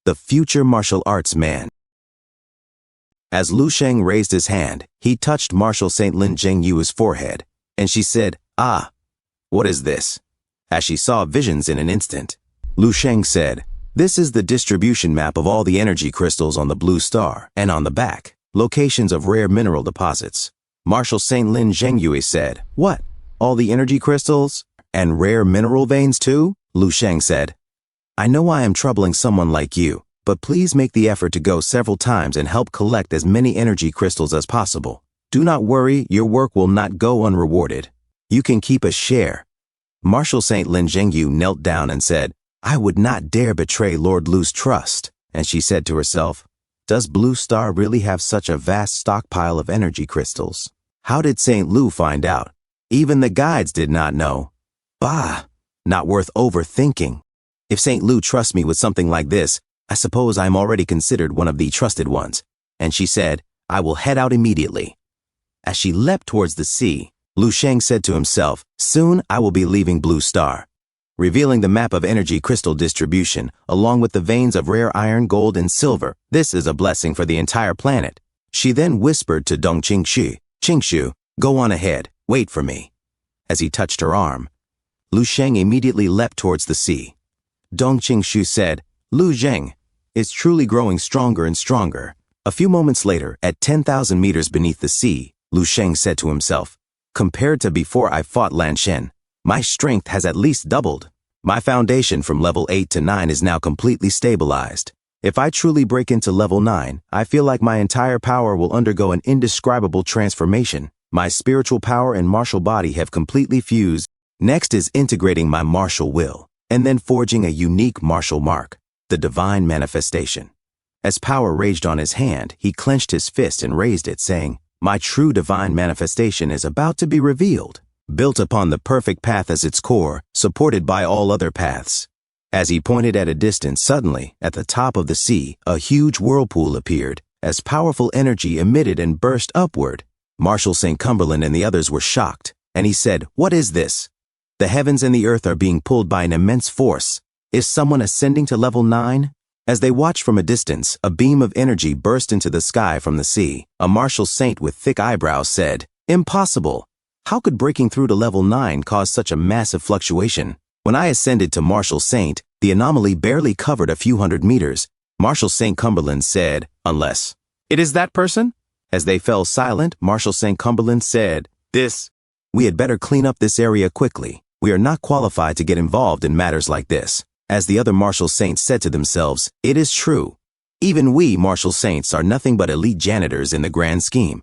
the future martial arts man. As Lu Sheng raised his hand, he touched Martial Saint Lin Jingyu's forehead, and she said, "Ah, what is this?" As she saw visions in an instant, Lu Sheng said, "This is the distribution map of all the energy crystals on the blue star, and on the back, locations of rare mineral deposits." Martial Saint Lin Jingyue said, "What? All the energy crystals? And rare mineral veins too?" Lu Sheng said, "I know I am troubling someone like you, but please make the effort to go several times and help collect as many energy crystals as possible. Do not worry, your work will not go unrewarded. You can keep a share." Martial Saint Lin Jingyu knelt down and said, "I would not dare betray Lord Lu's trust." And she said to herself, "Does Blue Star really have such a vast stockpile of energy crystals? How did Saint Lu find out? Even the guides did not know. Bah, not worth overthinking. If Saint Lu trusts me with something like this, I suppose I'm already considered one of the trusted ones." And she said, "I will head out immediately." As she leapt towards the sea, Lu Sheng said to himself, "Soon I will be leaving Blue Star," revealing the map of energy crystal distribution, along with the veins of rare iron, gold, and silver. This is a blessing for the entire planet. She then whispered to Dong Qingshu, "Qingshu, go on ahead, wait for me." As he touched her arm, Lu Sheng immediately leapt towards the sea. Dong Qingshu said, "Lu Zheng is truly growing stronger and stronger." A few moments later, at 10,000 meters beneath the sea, Lu Sheng said to himself, "Compared to before I fought Lan Shen, my strength has at least doubled. My foundation from level 8 to 9 is now completely stabilized. If I truly break into level 9, I feel like my entire power will undergo an indescribable transformation. My spiritual power and martial body have completely fused. Next is integrating my martial will, and then forging a unique martial mark, the divine manifestation." As power raged on his hand, he clenched his fist and raised it, saying, "My true divine manifestation is about to be revealed, built upon the perfect path as its core, supported by all other paths." As he pointed at a distance, suddenly, at the top of the sea, a huge whirlpool appeared, as powerful energy emitted and burst upward. Marshal St. Cumberland and the others were shocked, and he said, "What is this? The heavens and the earth are being pulled by an immense force. Is someone ascending to level 9? As they watched from a distance, a beam of energy burst into the sky from the sea. A martial saint with thick eyebrows said, "Impossible! How could breaking through to level 9 cause such a massive fluctuation? When I ascended to Martial Saint, the anomaly barely covered a few hundred meters." Martial St. Cumberland said, "Unless it is that person?" As they fell silent, Martial St. Cumberland said, "We had better clean up this area quickly. We are not qualified to get involved in matters like this." As the other martial saints said to themselves, "It is true. Even we martial saints are nothing but elite janitors in the grand scheme."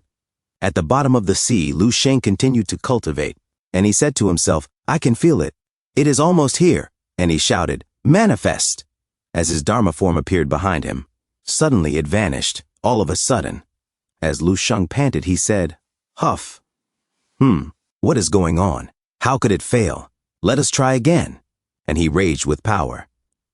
At the bottom of the sea, Lu Sheng continued to cultivate, and he said to himself, "I can feel it. It is almost here." And he shouted, "Manifest!" As his Dharma form appeared behind him. Suddenly it vanished, all of a sudden. As Lu Sheng panted, he said, "Huff. What is going on? How could it fail? Let us try again." And he raged with power.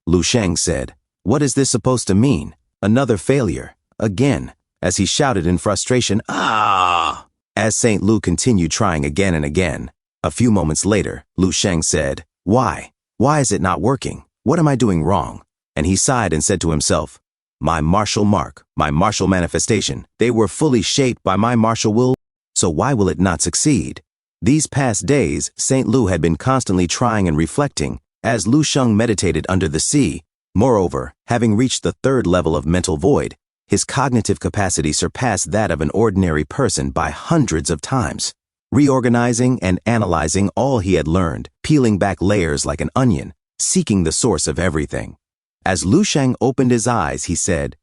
Lu Sheng said, "What is this supposed to mean? Another failure. Again." As he shouted in frustration, "Ah!" As St. Lu continued trying again and again. A few moments later, Lu Sheng said, "Why? Why is it not working? What am I doing wrong?" And he sighed and said to himself, "My martial mark, my martial manifestation, they were fully shaped by my martial will, so why will it not succeed?" These past days, St. Lu had been constantly trying and reflecting, as Lu Sheng meditated under the sea. Moreover, having reached the 3rd level of mental void, his cognitive capacity surpassed that of an ordinary person by hundreds of times. Reorganizing and analyzing all he had learned, peeling back layers like an onion, seeking the source of everything. As Lu Sheng opened his eyes, he said,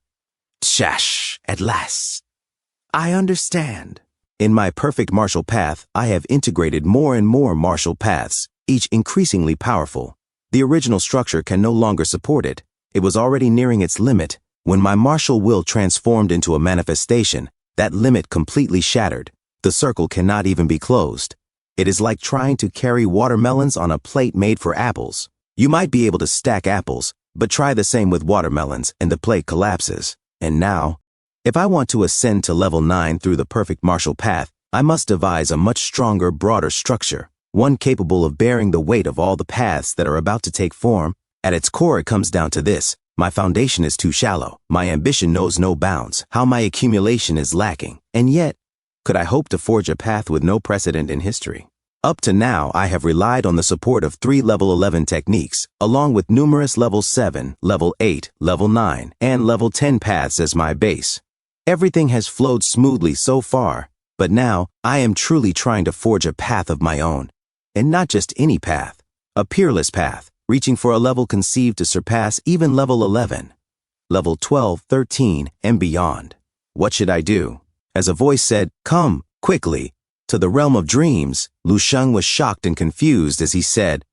"Tshash, at last. I understand. In my perfect martial path, I have integrated more and more martial paths, each increasingly powerful. The original structure can no longer support it. It was already nearing its limit. When my martial will transformed into a manifestation, that limit completely shattered. The circle cannot even be closed. It is like trying to carry watermelons on a plate made for apples. You might be able to stack apples, but try the same with watermelons and the plate collapses. And now, if I want to ascend to level 9 through the perfect martial path, I must devise a much stronger, broader structure, one capable of bearing the weight of all the paths that are about to take form. At its core, it comes down to this: My foundation is too shallow. My ambition knows no bounds. How my accumulation is lacking. And yet, could I hope to forge a path with no precedent in history? Up to now, I have relied on the support of 3 level 11 techniques, along with numerous level 7, level 8, level 9, and level 10 paths as my base. Everything has flowed smoothly so far, but now I am truly trying to forge a path of my own. And not just any path, a peerless path, reaching for a level conceived to surpass even level 11, level 12, 13, and beyond. What should I do? As a voice said, "Come, quickly, to the realm of dreams," Lu Sheng was shocked and confused as he said,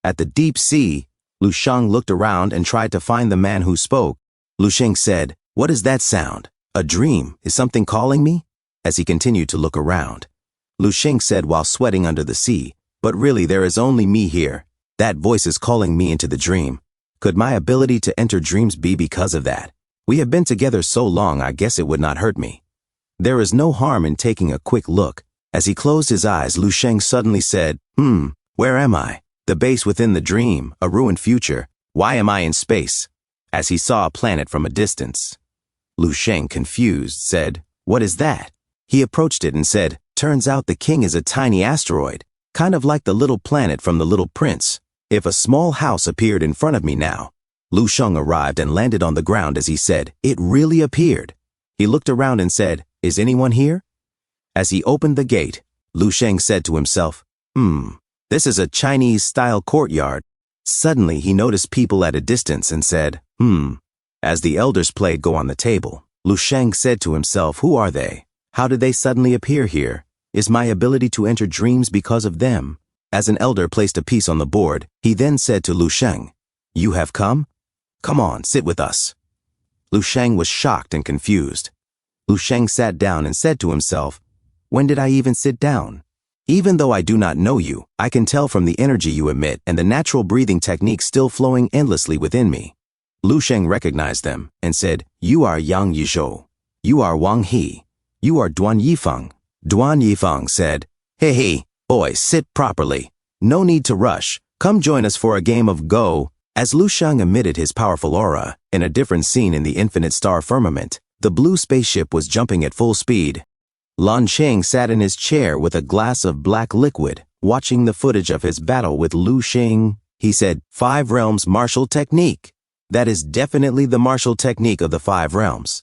At the deep sea, Lu Sheng looked around and tried to find the man who spoke. Lu Sheng said, "What is that sound? A dream? Is something calling me?" As he continued to look around, Lu Sheng said while sweating under the sea, "But really there is only me here. That voice is calling me into the dream. Could my ability to enter dreams be because of that? We have been together so long, I guess it would not hurt me. There is no harm in taking a quick look." As he closed his eyes, Lu Sheng suddenly said, Where am I? The base within the dream, a ruined future. Why am I in space?" As he saw a planet from a distance, Lu Sheng, confused, said, "What is that?" He approached it and said, "Turns out the king is a tiny asteroid, kind of like the little planet from The Little Prince. If a small house appeared in front of me now." Lu Sheng arrived and landed on the ground as he said, "It really appeared." He looked around and said, "Is anyone here?" As he opened the gate, Lu Sheng said to himself, This is a Chinese-style courtyard." Suddenly, he noticed people at a distance and said, As the elder's plate go on the table, Lu Sheng said to himself, "Who are they? How did they suddenly appear here? Is my ability to enter dreams because of them?" As an elder placed a piece on the board, he then said to Lu Sheng, "You have come? Come on, sit with us." Lu Sheng was shocked and confused. Lu Sheng sat down and said to himself, "When did I even sit down? Even though I do not know you, I can tell from the energy you emit and the natural breathing technique still flowing endlessly within me." Lu Sheng recognized them and said, "You are Yang Yizhou. You are Wang He. You are Duan Yifeng." Duan Yifeng said, Hey, boys, sit properly. No need to rush. Come join us for a game of Go." As Lu Sheng emitted his powerful aura, in a different scene in the infinite star firmament, the blue spaceship was jumping at full speed. Lan Sheng sat in his chair with a glass of black liquid, watching the footage of his battle with Lu Sheng. He said, 5 realms martial technique. That is definitely the martial technique of the 5 realms.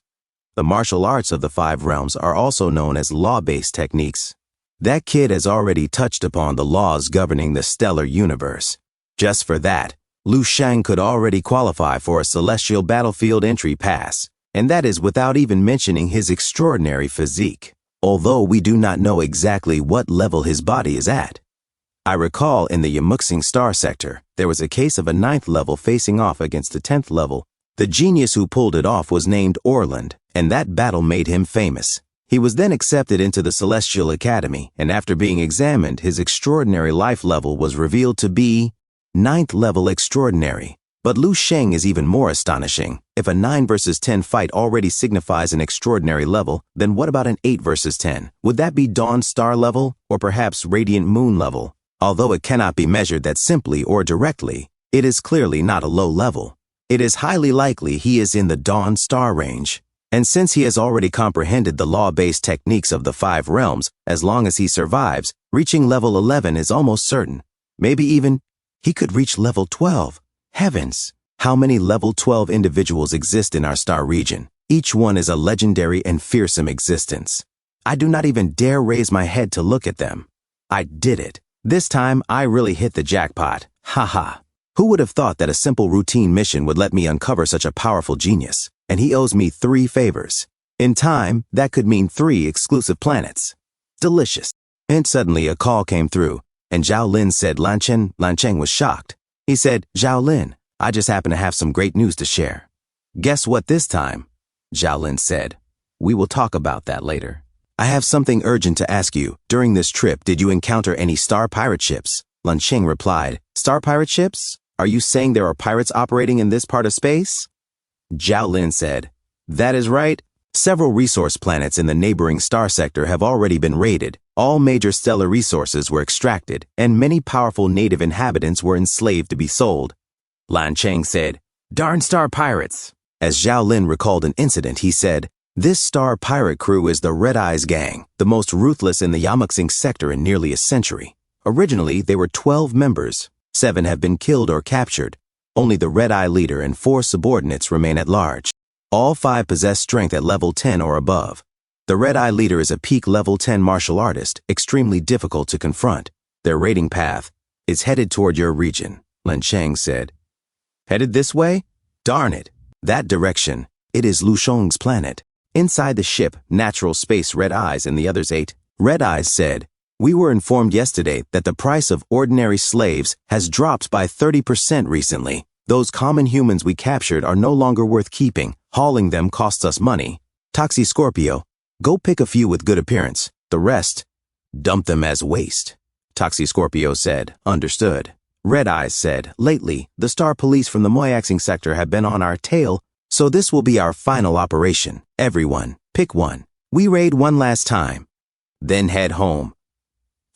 The martial arts of the 5 realms are also known as law-based techniques. That kid has already touched upon the laws governing the stellar universe. Just for that, Lu Sheng could already qualify for a celestial battlefield entry pass, and that is without even mentioning his extraordinary physique, although we do not know exactly what level his body is at. I recall in the Yamuxing star sector, there was a case of a 9th level facing off against a 10th level. The genius who pulled it off was named Orland, and that battle made him famous. He was then accepted into the Celestial Academy, and after being examined, his extraordinary life level was revealed to be 9th level extraordinary. But Lu Sheng is even more astonishing. If a 9 versus 10 fight already signifies an extraordinary level, then what about an 8 versus 10? Would that be Dawn Star level, or perhaps Radiant Moon level? Although it cannot be measured that simply or directly, it is clearly not a low level. It is highly likely he is in the Dawn Star range. And since he has already comprehended the law-based techniques of the 5 realms, as long as he survives, reaching level 11 is almost certain. Maybe even, he could reach level 12. Heavens! How many level 12 individuals exist in our star region? Each one is a legendary and fearsome existence. I do not even dare raise my head to look at them. I did it. This time, I really hit the jackpot. Haha. Who would have thought that a simple routine mission would let me uncover such a powerful genius? And he owes me 3 favors. In time, that could mean 3 exclusive planets. Delicious. And suddenly a call came through, and Zhao Lin said Lan Cheng was shocked. He said, "Zhao Lin, I just happen to have some great news to share." "Guess what this time?" Zhao Lin said. "We will talk about that later. I have something urgent to ask you. During this trip, did you encounter any star pirate ships?" Lan Cheng replied, "Star pirate ships? Are you saying there are pirates operating in this part of space?" Zhao Lin said, "That is right. Several resource planets in the neighboring star sector have already been raided. All major stellar resources were extracted, and many powerful native inhabitants were enslaved to be sold." Lan Cheng said, Darn star pirates. As Zhao Lin recalled an incident, he said, "This star pirate crew is the Red Eyes Gang, the most ruthless in the Yamaksing sector in nearly a century. Originally, there were 12 members. 7 have been killed or captured. Only the Red Eye leader and 4 subordinates remain at large. All 5 possess strength at level 10 or above. The Red Eye leader is a peak level 10 martial artist, extremely difficult to confront. Their raiding path is headed toward your region," Lin Sheng said. "Headed this way? Darn it. That direction. It is Lu Sheng's planet." Inside the ship, Natural Space Red Eyes and the others ate. Red Eyes said, "We were informed yesterday that the price of ordinary slaves has dropped by 30% recently. Those common humans we captured are no longer worth keeping. Hauling them costs us money. Toxie Scorpio, go pick a few with good appearance. The rest, dump them as waste." Toxie Scorpio said, "Understood." Red Eyes said, "Lately, the Star Police from the Moyaxing sector have been on our tail, so this will be our final operation. Everyone, pick one. We raid one last time, then head home."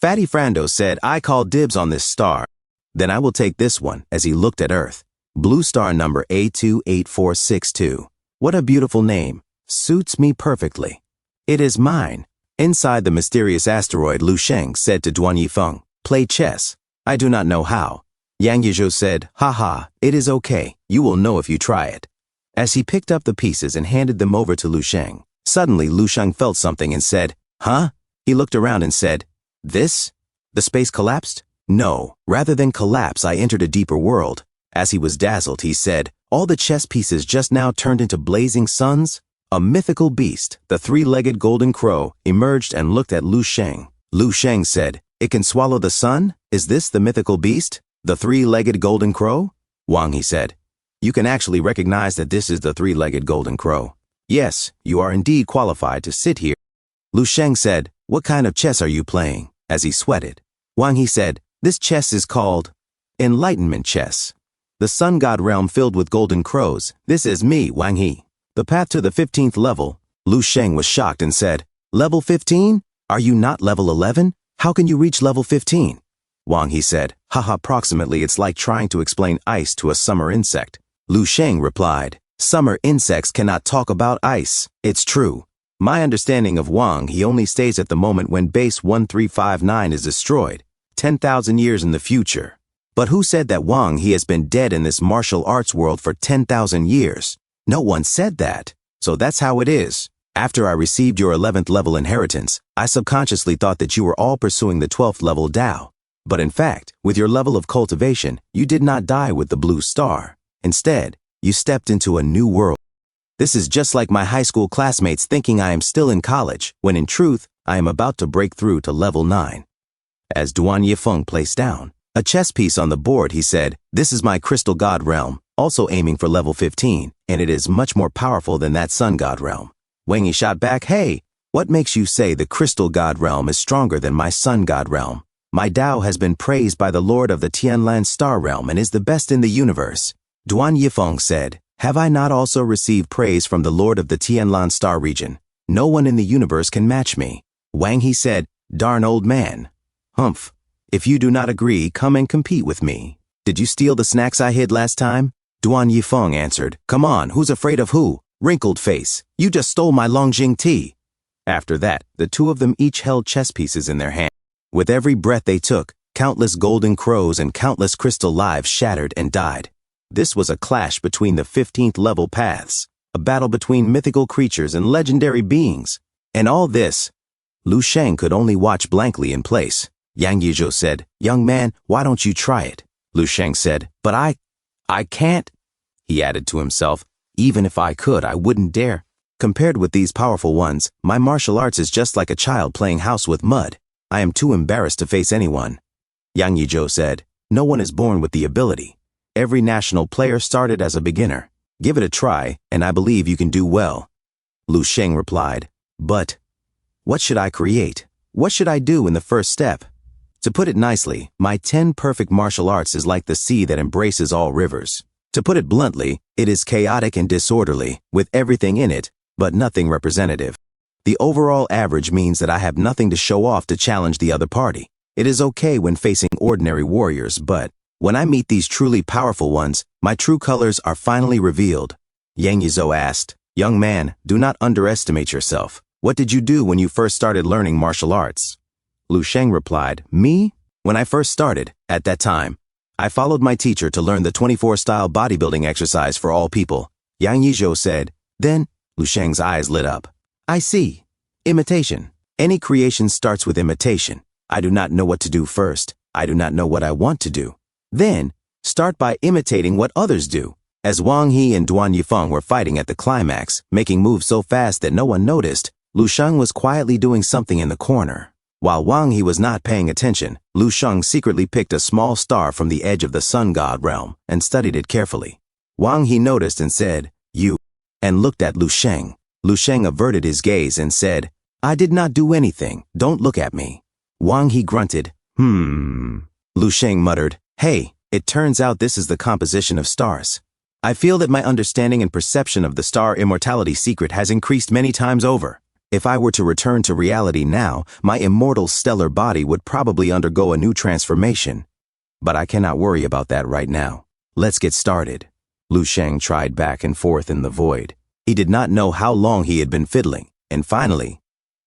Fatty Frando said, "I call dibs on this star. Then I will take this one," as he looked at Earth. Blue star number A28462. What a beautiful name. Suits me perfectly. It is mine. Inside the mysterious asteroid, Lu Sheng said to Duan Yifeng, "Play chess. I do not know how." Yang Yizhou said, "Haha, it is okay. You will know if you try it." As he picked up the pieces and handed them over to Lu Sheng, suddenly Lu Sheng felt something and said, "Huh?" He looked around and said, "This? The space collapsed?" "No, rather than collapse, I entered a deeper world." As he was dazzled, he said, "All the chess pieces just now turned into blazing suns?" A mythical beast, the 3-legged golden crow, emerged and looked at Lu Sheng. Lu Sheng said, "It can swallow the sun? Is this the mythical beast? The 3-legged golden crow?" "Wang," he said, "you can actually recognize that this is the 3-legged golden crow. Yes, you are indeed qualified to sit here." Lu Sheng said, "What kind of chess are you playing?" as he sweated. Wang He said, "This chess is called Enlightenment chess. The sun god realm filled with golden crows. This is me, Wang He. The path to the 15th level." Lu Sheng was shocked and said, "Level 15? Are you not level 11? How can you reach level 15? Wang He said, "Haha, approximately it's like trying to explain ice to a summer insect." Lu Sheng replied, "Summer insects cannot talk about ice. It's true. My understanding of Wang He only stays at the moment when base 1359 is destroyed, 10,000 years in the future. But who said that Wang He has been dead in this martial arts world for 10,000 years? No one said that. So that's how it is. After I received your 11th level inheritance, I subconsciously thought that you were all pursuing the 12th level Tao. But in fact, with your level of cultivation, you did not die with the blue star. Instead, you stepped into a new world. This is just like my high school classmates thinking I am still in college, when in truth, I am about to break through to level 9. As Duan Yifeng placed down a chess piece on the board, he said, "This is my crystal god realm, also aiming for level 15, and it is much more powerful than that sun god realm." Wang Yi shot back, "Hey, what makes you say the crystal god realm is stronger than my sun god realm? My Tao has been praised by the lord of the Tianlan star realm and is the best in the universe." Duan Yifeng said, "Have I not also received praise from the lord of the Tianlan star region? No one in the universe can match me." Wang He said, "Darn old man. Humph. If you do not agree, come and compete with me. Did you steal the snacks I hid last time?" Duan Yifeng answered, "Come on, who's afraid of who? Wrinkled face, you just stole my Longjing tea." After that, the two of them each held chess pieces in their hand. With every breath they took, countless golden crows and countless crystal lives shattered and died. This was a clash between the 15th level paths, a battle between mythical creatures and legendary beings. And all this, Lu Sheng could only watch blankly in place. Yang Yizhou said, "Young man, why don't you try it?" Lu Sheng said, "But I can't." He added to himself, "Even if I could, I wouldn't dare. Compared with these powerful ones, my martial arts is just like a child playing house with mud. I am too embarrassed to face anyone." Yang Yizhou said, "No one is born with the ability. Every national player started as a beginner. Give it a try, and I believe you can do well." Lu Sheng replied, "But what should I create? What should I do in the first step? To put it nicely, my 10 perfect martial arts is like the sea that embraces all rivers. To put it bluntly, it is chaotic and disorderly, with everything in it, but nothing representative. The overall average means that I have nothing to show off to challenge the other party. It is okay when facing ordinary warriors, but When I meet these truly powerful ones, my true colors are finally revealed. Yang Yizhou asked, "Young man, do not underestimate yourself. What did you do when you first started learning martial arts?" Lu Sheng replied, "Me? When I first started, at that time, I followed my teacher to learn the 24-style bodybuilding exercise for all people." Yang Yizhou said. Then, Lu Sheng's eyes lit up. "I see. Imitation. Any creation starts with imitation. I do not know what to do first. I do not know what I want to do. Then, start by imitating what others do." As Wang He and Duan Yifeng were fighting at the climax, making moves so fast that no one noticed, Lu Sheng was quietly doing something in the corner. While Wang He was not paying attention, Lu Sheng secretly picked a small star from the edge of the sun god realm and studied it carefully. Wang He noticed and said, "You," and looked at Lu Sheng. Lu Sheng averted his gaze and said, "I did not do anything. Don't look at me." Wang He grunted, Lu Sheng muttered, "Hey, it turns out this is the composition of stars. I feel that my understanding and perception of the star immortality secret has increased many times over. If I were to return to reality now, my immortal stellar body would probably undergo a new transformation. But I cannot worry about that right now. Let's get started." Lu Sheng tried back and forth in the void. He did not know how long he had been fiddling, and finally,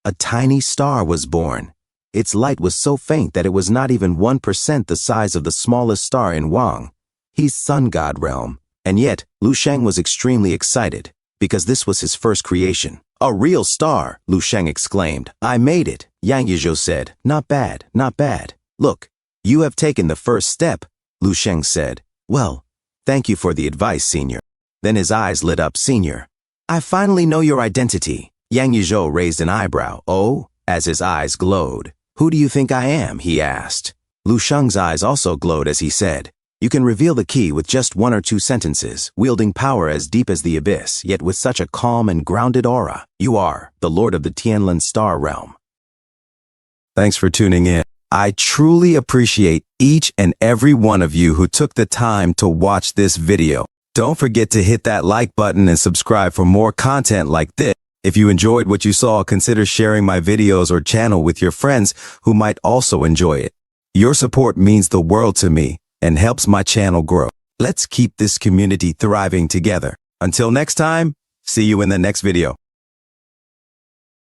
a tiny star was born. Its light was so faint that it was not even 1% the size of the smallest star in Wang He's sun god realm. And yet, Lu Sheng was extremely excited, because this was his first creation. "A real star!" Lu Sheng exclaimed. "I made it," Yang Yizhou said. "Not bad, not bad. Look, you have taken the first step," Lu Sheng said. "Well, thank you for the advice, Senior." Then his eyes lit up. "Senior, I finally know your identity." Yang Yizhou raised an eyebrow. "Oh?" As his eyes glowed. "Who do you think I am?" he asked. Lu Sheng's eyes also glowed as he said, "You can reveal the key with just 1 or 2 sentences, wielding power as deep as the abyss, yet with such a calm and grounded aura. You are the Lord of the Tianlin Star Realm." Thanks for tuning in. I truly appreciate each and every one of you who took the time to watch this video. Don't forget to hit that like button and subscribe for more content like this. If you enjoyed what you saw, consider sharing my videos or channel with your friends who might also enjoy it. Your support means the world to me and helps my channel grow. Let's keep this community thriving together. Until next time, see you in the next video.